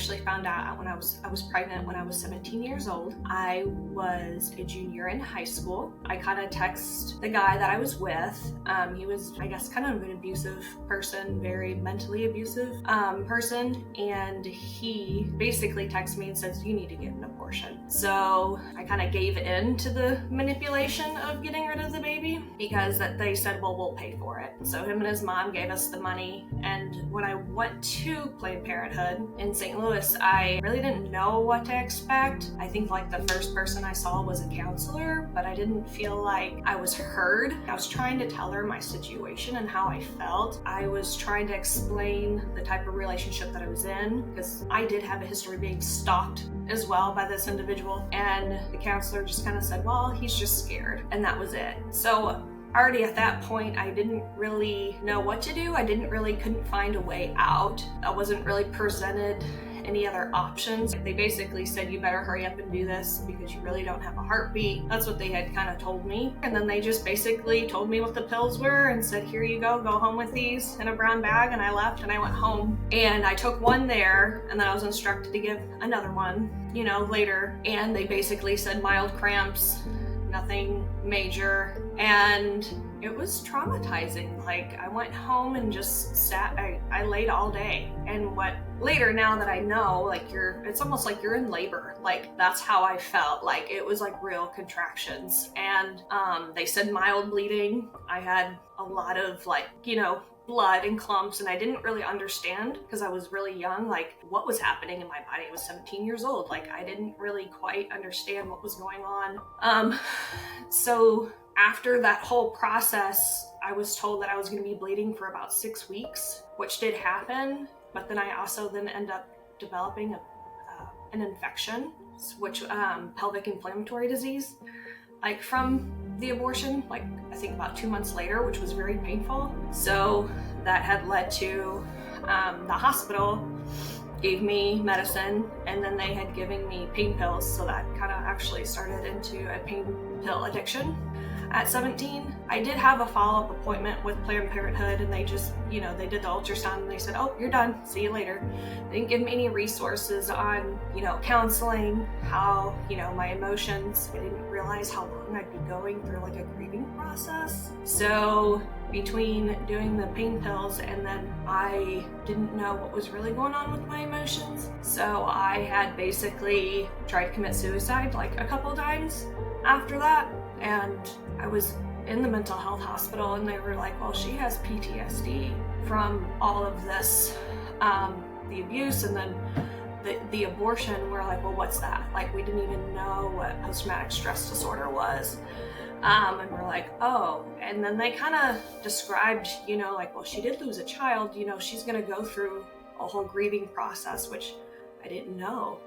actually found out when I was pregnant when I was 17 years old. I was a junior in high school. I kind of texted the guy that I was with. He was, I guess, kind of an abusive person, very mentally abusive person, and he basically texted me and says, "You need to get an abortion." So I kind of gave in to the manipulation of getting rid of the baby because that they said, "Well, we'll pay for it." So him and his mom gave us the money, and when I went to Planned Parenthood in St. Louis, I really didn't know what to expect. I think like the first person I saw was a counselor, but I didn't feel like I was heard. I was trying to tell her my situation and how I felt. I was trying to explain the type of relationship that I was in, because I did have a history of being stalked as well by this individual, and the counselor just kind of said, "Well, he's just scared," and that was it. So already at that point, I didn't really know what to do. Couldn't find a way out. I wasn't really presented any other options. They basically said, "You better hurry up and do this because you really don't have a heartbeat." That's what they had kind of told me. And then they just basically told me what the pills were and said, "Here you go home with these in a brown bag." And I left and I went home, and I took one there, and then I was instructed to give another one, later. And they basically said mild cramps, nothing major, and it was traumatizing. Like, I went home and just sat, I laid all day. And what later, now that I know, like, it's almost like you're in labor. Like, that's how I felt. Like, it was like real contractions. And they said mild bleeding. I had a lot of blood and clumps, and I didn't really understand because I was really young, like what was happening in my body. I was 17 years old. Like, I didn't really quite understand what was going on. So after that whole process, I was told that I was going to be bleeding for about 6 weeks, which did happen. But then I also end up developing an infection, which pelvic inflammatory disease, like from the abortion, like I think about 2 months later, which was very painful. So that had led to the hospital gave me medicine, and then they had given me pain pills. So that kind of actually started into a pain pill addiction. At 17, I did have a follow-up appointment with Planned Parenthood, and they just, they did the ultrasound and they said, "Oh, you're done. See you later." They didn't give me any resources on, counseling, how, my emotions. I didn't realize how long I'd be going through like a grieving process. So between doing the pain pills and then I didn't know what was really going on with my emotions. So I had basically tried to commit suicide like a couple times after that. And I was in the mental health hospital, and they were like, "Well, she has PTSD from all of this, the abuse and then the abortion." We're like, "Well, what's that?" Like, we didn't even know what post-traumatic stress disorder was. And we're like, "Oh." And then they kind of described, like, "Well, she did lose a child, she's going to go through a whole grieving process," which I didn't know.